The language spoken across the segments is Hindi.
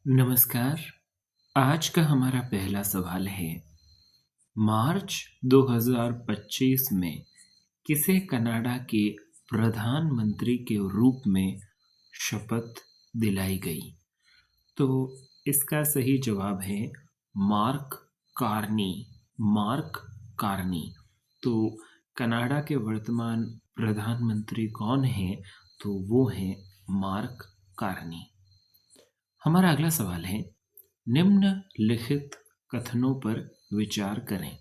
नमस्कार। आज का हमारा पहला सवाल है, मार्च 2025 में किसे कनाडा के प्रधानमंत्री के रूप में शपथ दिलाई गई? तो इसका सही जवाब है मार्क कार्नी। Mark Carney. तो कनाडा के वर्तमान प्रधानमंत्री कौन हैं? तो वो हैं मार्क कार्नी। हमारा अगला सवाल है, निम्नलिखित कथनों पर विचार करें।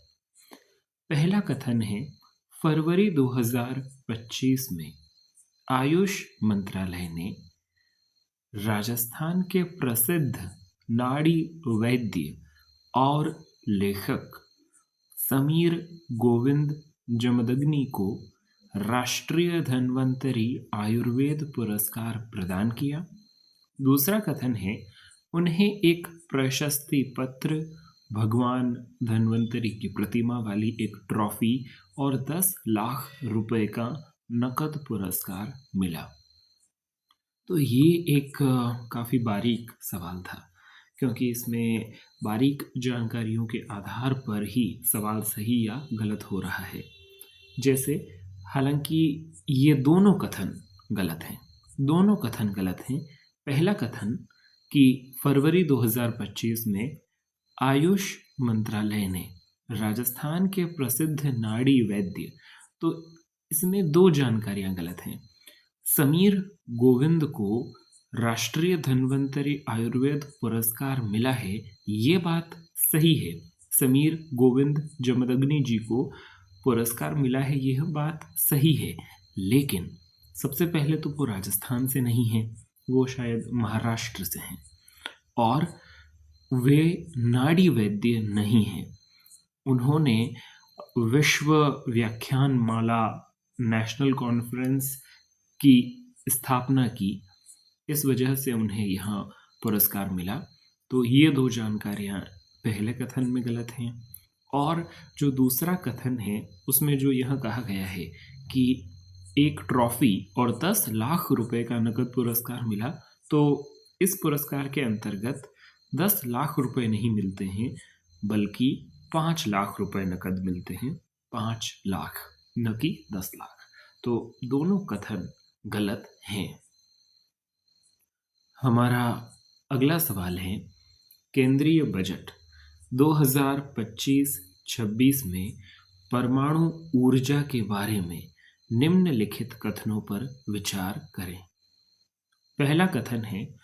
पहला कथन है, फरवरी 2025 में आयुष मंत्रालय ने राजस्थान के प्रसिद्ध नाड़ी वैद्य और लेखक समीर गोविंद जमदग्नि को राष्ट्रीय धन्वंतरी आयुर्वेद पुरस्कार प्रदान किया। दूसरा कथन है, उन्हें एक प्रशस्ति पत्र, भगवान धन्वंतरी की प्रतिमा वाली एक ट्रॉफी और 10 लाख रुपए का नकद पुरस्कार मिला। तो ये एक काफ़ी बारीक सवाल था, क्योंकि इसमें बारीक जानकारियों के आधार पर ही सवाल सही या गलत हो रहा है। जैसे, हालांकि ये दोनों कथन गलत हैं। दोनों कथन गलत हैं। पहला कथन कि फरवरी 2025 में आयुष मंत्रालय ने राजस्थान के प्रसिद्ध नाड़ी वैद्य, तो इसमें दो जानकारियां गलत हैं। समीर गोविंद को राष्ट्रीय धन्वंतरी आयुर्वेद पुरस्कार मिला है, ये बात सही है। समीर गोविंद जमदग्नि जी को पुरस्कार मिला है, यह बात सही है। लेकिन सबसे पहले तो वो राजस्थान से नहीं है, वो शायद महाराष्ट्र से हैं और वे नाड़ी वैद्य नहीं हैं। उन्होंने विश्व व्याख्यान माला नेशनल कॉन्फ्रेंस की स्थापना की, इस वजह से उन्हें यहाँ पुरस्कार मिला। तो ये दो जानकारियाँ पहले कथन में गलत हैं। और जो दूसरा कथन है उसमें जो यह कहा गया है कि एक ट्रॉफी और 10 लाख रुपए का नकद पुरस्कार मिला, तो इस पुरस्कार के अंतर्गत 10 लाख रुपए नहीं मिलते हैं, बल्कि 5 लाख रुपए नकद मिलते हैं। 5 लाख, न कि 10 लाख। तो दोनों कथन गलत हैं। हमारा अगला सवाल है, केंद्रीय बजट 2025-26 में परमाणु ऊर्जा के बारे में निम्नलिखित कथनों पर विचार करें। पहला कथन है,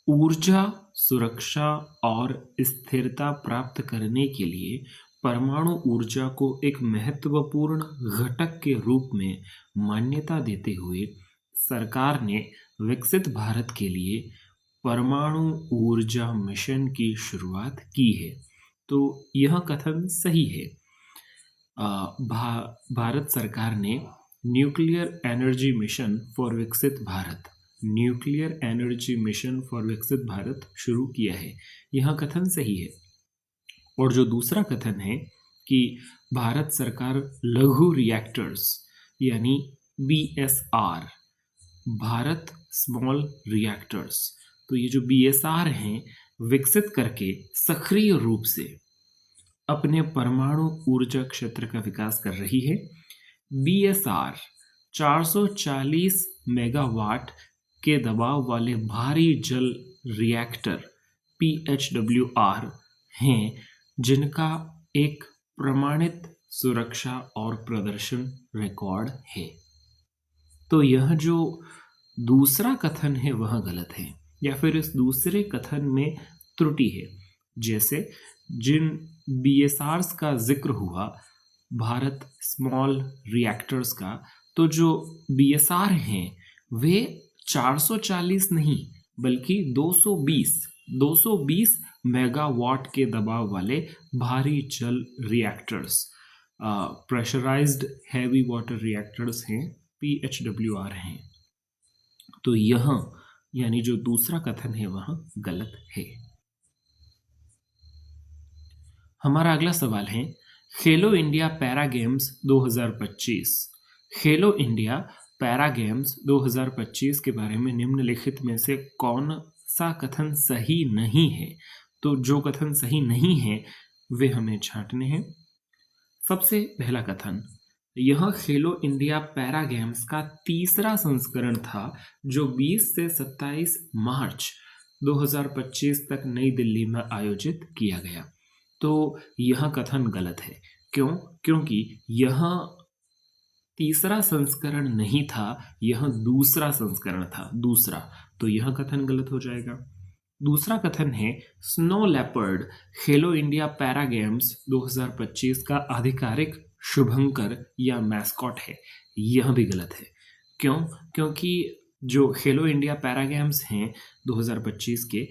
ऊर्जा सुरक्षा और स्थिरता प्राप्त करने के लिए परमाणु ऊर्जा को एक महत्वपूर्ण घटक के रूप में मान्यता देते हुए सरकार ने विकसित भारत के लिए परमाणु ऊर्जा मिशन की शुरुआत की है। तो यह कथन सही है। भारत सरकार ने न्यूक्लियर एनर्जी मिशन फॉर विकसित Bharat, nuclear energy mission for विकसित भारत शुरू किया है, यह कथन सही है। और जो दूसरा कथन है कि भारत सरकार लघु रिएक्टर्स यानी BSR, भारत स्मॉल रिएक्टर्स, तो ये जो BSR हैं विकसित करके सक्रिय रूप से अपने परमाणु ऊर्जा क्षेत्र का विकास कर रही है। BSR 440 मेगावाट के दबाव वाले भारी जल रिएक्टर PHWR हैं, जिनका एक प्रमाणित सुरक्षा और प्रदर्शन रिकॉर्ड है। तो यह जो दूसरा कथन है वह गलत है, या फिर इस दूसरे कथन में त्रुटि है। जैसे जिन BSRs का जिक्र हुआ, भारत स्मॉल रिएक्टर्स का, तो जो BSR हैं वे 440 नहीं बल्कि 220 मेगावाट के दबाव वाले भारी जल reactors, pressurised heavy water reactors हैं, PHWR हैं। तो यह यानी जो दूसरा कथन है वह गलत है। हमारा अगला सवाल है, खेलो इंडिया पैरा गेम्स 2025, खेलो इंडिया पैरा गेम्स 2025 के बारे में निम्नलिखित में से कौन सा कथन सही नहीं है। तो जो कथन सही नहीं है वे हमें छांटने हैं। सबसे पहला कथन, यह खेलो इंडिया पैरा गेम्स का तीसरा संस्करण था जो 20 से 27 मार्च 2025 तक नई दिल्ली में आयोजित किया गया। तो यह कथन गलत है। क्यों? क्योंकि यह तीसरा संस्करण नहीं था, यह दूसरा संस्करण था, दूसरा। तो यह कथन गलत हो जाएगा। दूसरा कथन है, स्नो लेपर्ड खेलो इंडिया पैरा गेम्स 2025 का आधिकारिक शुभंकर या मैस्कॉट है। यह भी गलत है। क्यों? क्योंकि जो खेलो इंडिया पैरा गेम्स हैं 2025 के,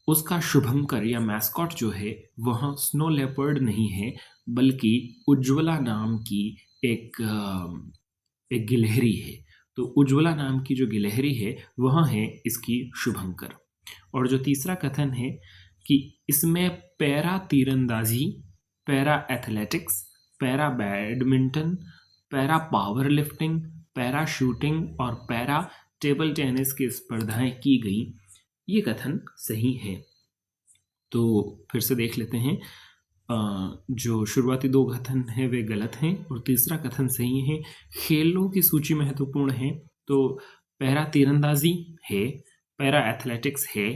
उसका शुभंकर या मैस्कॉट जो है वह स्नो लेपर्ड नहीं है, बल्कि उज्ज्वला नाम की एक गिलहरी है। तो उज्ज्वला नाम की जो गिलहरी है वह है इसकी शुभंकर। और जो तीसरा कथन है कि इसमें पैरा तीरंदाजी, para athletics, para badminton, para power lifting, para shooting और पैरा टेबल टेनिस की स्पर्धाएं की गई, ये कथन सही है। तो फिर से देख लेते हैं। जो शुरुआती दो कथन हैं वे गलत हैं और तीसरा कथन सही है। खेलों की सूची महत्वपूर्ण है तो पैरा तीरंदाजी है, पैरा एथलेटिक्स है,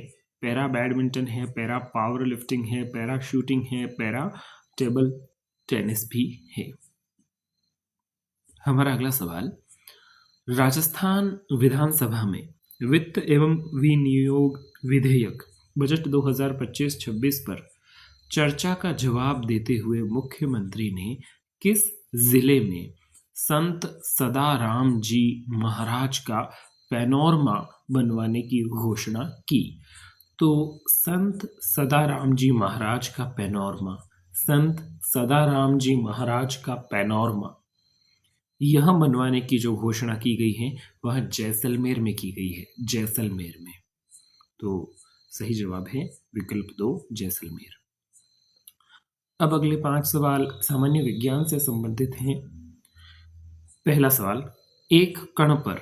पैरा बैडमिंटन है, पैरा पावर लिफ्टिंग है, पैरा शूटिंग है, पैरा टेबल टेनिस भी है। हमारा अगला सवाल, राजस्थान विधानसभा में वित्त एवं विनियोग विधेयक बजट 2025-26 पर चर्चा का जवाब देते हुए मुख्यमंत्री ने किस जिले में संत सदाराम जी महाराज का पैनोरमा बनवाने की घोषणा की? तो संत सदाराम जी महाराज का पैनोरमा, संत सदाराम जी महाराज का पैनोरमा, यह बनवाने की जो घोषणा की गई है वह जैसलमेर में की गई है, जैसलमेर में। तो सही जवाब है विकल्प 2, जैसलमेर। अब अगले 5 सवाल सामान्य विज्ञान से संबंधित हैं। पहला सवाल, एक कण पर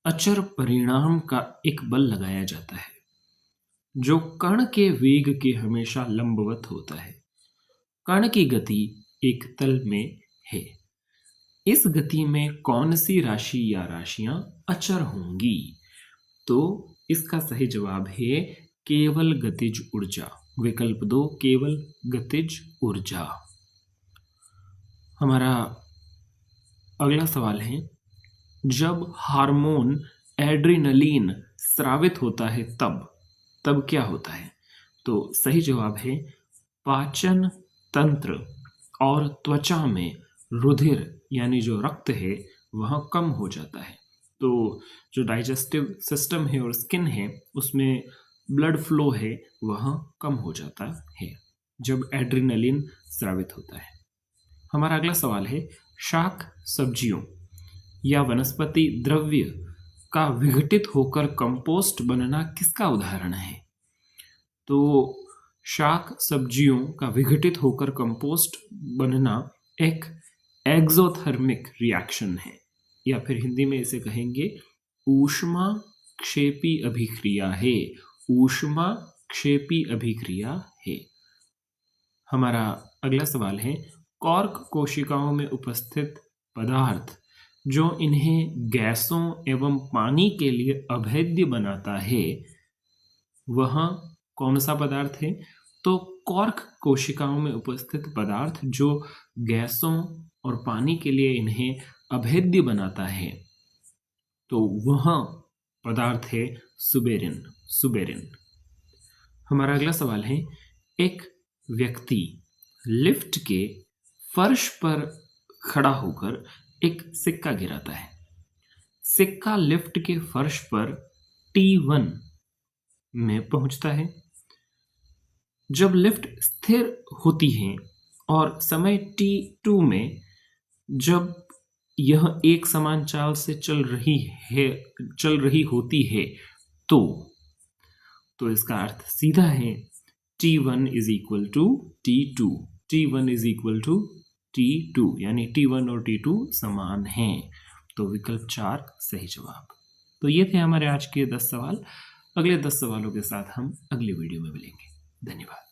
अचर परिणाम का एक बल लगाया जाता है जो कण के वेग के हमेशा लंबवत होता है। कण की गति एक तल में है। इस गति में कौन सी राशि या राशियां अचर होंगी? तो इसका सही जवाब है केवल गतिज ऊर्जा, विकल्प 2, केवल गतिज ऊर्जा। हमारा अगला सवाल है, जब हार्मोन एड्रिनलिन स्रावित होता है तब क्या होता है? तो सही जवाब है पाचन तंत्र और त्वचा में रुधिर यानी जो रक्त है वह कम हो जाता है। तो जो डाइजेस्टिव सिस्टम है और स्किन है उसमें ब्लड फ्लो है वह कम हो जाता है जब एड्रिनलिन स्रावित होता है। हमारा अगला सवाल है, शाक सब्जियों या वनस्पति द्रव्य का विघटित होकर कंपोस्ट बनना किसका उदाहरण है? तो शाक सब्जियों का विघटित होकर कंपोस्ट बनना एक एक्सोथर्मिक रिएक्शन है, या फिर हिंदी में इसे कहेंगे ऊष्मा क्षेपी अभिक्रिया है, ऊष्मा क्षेपी अभिक्रिया है। हमारा अगला सवाल है, कॉर्क कोशिकाओं में उपस्थित पदार्थ जो इन्हें गैसों एवं पानी के लिए अभेद्य बनाता है वह कौन सा पदार्थ है? तो कॉर्क कोशिकाओं में उपस्थित पदार्थ जो गैसों और पानी के लिए इन्हें अभेद्य बनाता है तो वह पदार्थ है सुबेरिन। हमारा अगला सवाल है, एक व्यक्ति लिफ्ट के फर्श पर खड़ा होकर एक सिक्का गिराता है। सिक्का लिफ्ट के फर्श पर T1 में पहुंचता है। जब लिफ्ट स्थिर होती है और समय T2 में जब यह एक समान चाल से चल रही होती है तो इसका अर्थ सीधा है T1 is equal to T2, T1 is equal to T2, यानी T1 और T2 समान हैं। तो विकल्प 4 सही जवाब। तो ये थे हमारे आज के 10 सवाल। अगले 10 सवालों के साथ हम अगली वीडियो में मिलेंगे। धन्यवाद।